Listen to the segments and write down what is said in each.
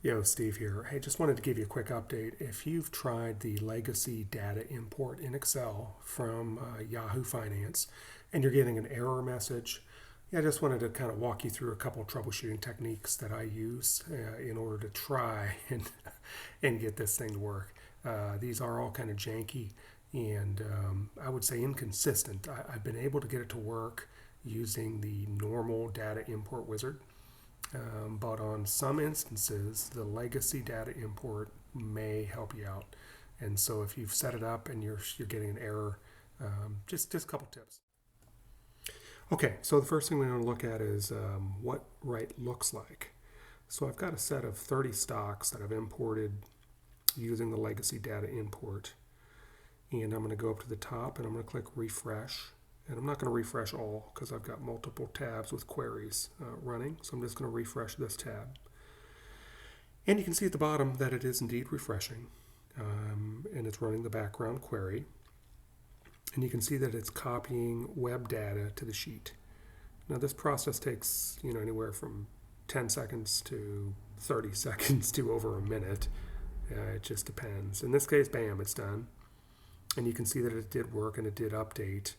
Yo, Steve here. Hey, just wanted to give you a quick update. If you've tried the legacy data import in Excel from Yahoo Finance and you're getting an error message, I just wanted to kind of walk you through a couple of troubleshooting techniques that I use in order to try and get this thing to work. These are all kind of janky and I would say inconsistent. I've been able to get it to work using the normal data import wizard. But on some instances, the legacy data import may help you out. And so if you've set it up and you're getting an error, just a couple tips. Okay, so the first thing we want to look at is what right looks like. So I've got a set of 30 stocks that I've imported using the legacy data import. And I'm going to go up to the top and I'm going to click refresh. And I'm not going to refresh all because I've got multiple tabs with queries running. So I'm just going to refresh this tab. And you can see at the bottom that it is indeed refreshing. And it's running the background query. And you can see that it's copying web data to the sheet. Now this process takes anywhere from 10 seconds to 30 seconds to over a minute. It just depends. In this case, bam, it's done. And you can see that it did work and it did update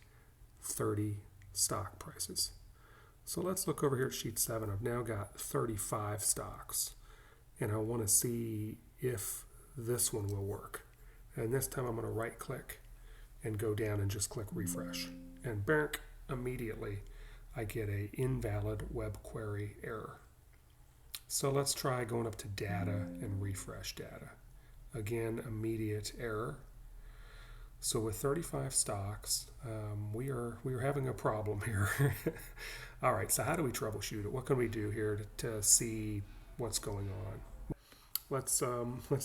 30 stock prices. So let's look over here at sheet 7. I've now got 35 stocks and I want to see if this one will work. And this time I'm going to right click and go down and just click refresh. And BERK, immediately I get a invalid web query error. So let's try going up to data and refresh data. Again, immediate error. So with 35 stocks, we are having a problem here. All right, so how do we troubleshoot it? What can we do here to see what's going on? Let's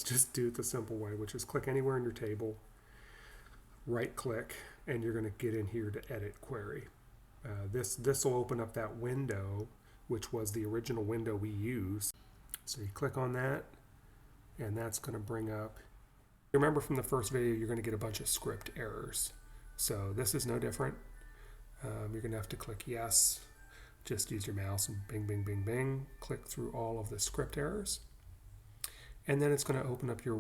just do it the simple way, which is click anywhere in your table, right click, and you're going to get in here to edit query. This will open up that window, which was the original window we used. So you click on that, and that's going to bring up. Remember from the first video, you're going to get a bunch of script errors. So this is no different. You're going to have to click yes. Just use your mouse and bing, bing, bing, bing. Click through all of the script errors. And then it's going to open up your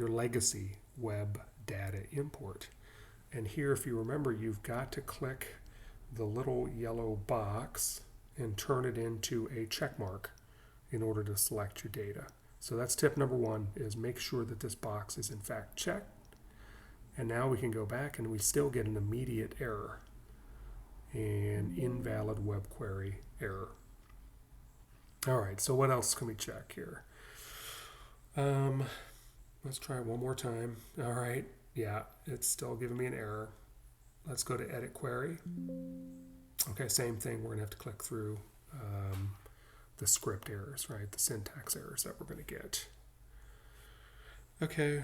legacy web data import. And here, if you remember, you've got to click the little yellow box and turn it into a check mark in order to select your data. So that's tip number 1, is make sure that this box is in fact checked. And now we can go back and we still get an immediate error. An invalid web query error. All right, so what else can we check here? Let's try one more time. All right, yeah, it's still giving me an error. Let's go to edit query. Okay, same thing. We're going to have to click through the script errors, right? The syntax errors that we're going to get. Okay,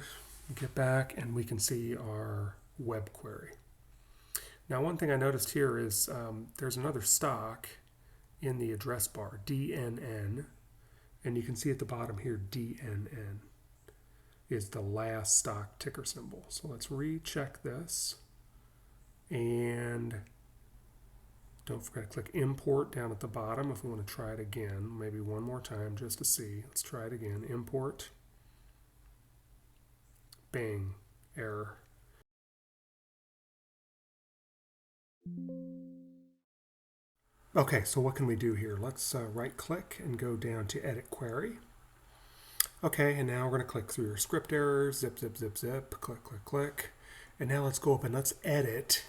get back and we can see our web query. Now, one thing I noticed here is there's another stock in the address bar, DNN, and you can see at the bottom here, DNN is the last stock ticker symbol. So let's recheck this, and don't forget to click import down at the bottom if we want to try it again, maybe one more time just to see. Let's try it again. Import. Bang. Error. Okay, so what can we do here? Let's right click and go down to edit query. Okay, and now we're going to click through your script errors. Zip, zip, zip, zip. Click, click, click. And now let's go up and let's edit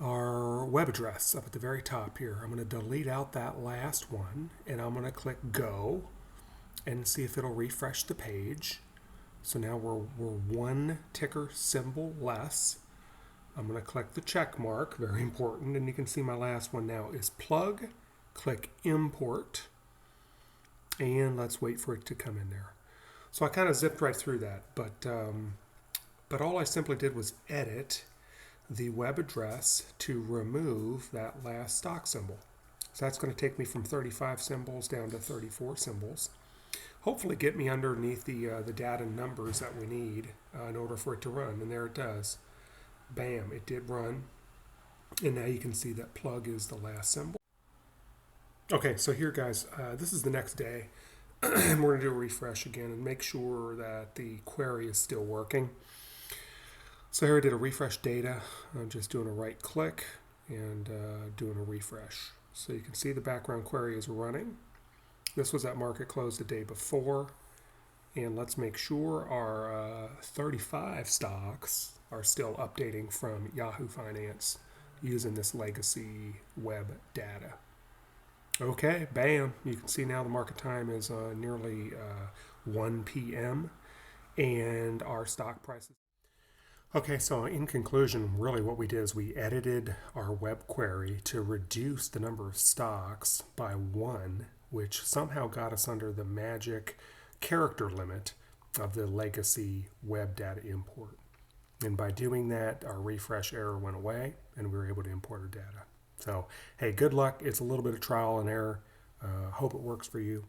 our web address up at the very top here. I'm going to delete out that last one and I'm going to click go and see if it'll refresh the page. So now we're one ticker symbol less. I'm going to click the check mark, very important, and you can see my last one now is plug. Click import and let's wait for it to come in there. So I kind of zipped right through that, but all I simply did was edit the web address to remove that last stock symbol. So that's going to take me from 35 symbols down to 34 symbols. Hopefully get me underneath the data numbers that we need in order for it to run. And there it does. Bam, it did run. And now you can see that plug is the last symbol. Okay, so here guys, this is the next day. And we're going to do a refresh again and make sure that the query is still working. So here I did a refresh data. I'm just doing a right click and doing a refresh. So you can see the background query is running. This was at market close the day before. And let's make sure our 35 stocks are still updating from Yahoo Finance using this legacy web data. Okay, bam. You can see now the market time is nearly 1 p.m. and our stock prices. Okay, so in conclusion, really what we did is we edited our web query to reduce the number of stocks by 1, which somehow got us under the magic character limit of the legacy web data import. And by doing that, our refresh error went away and we were able to import our data. So, hey, good luck. It's a little bit of trial and error. Hope it works for you.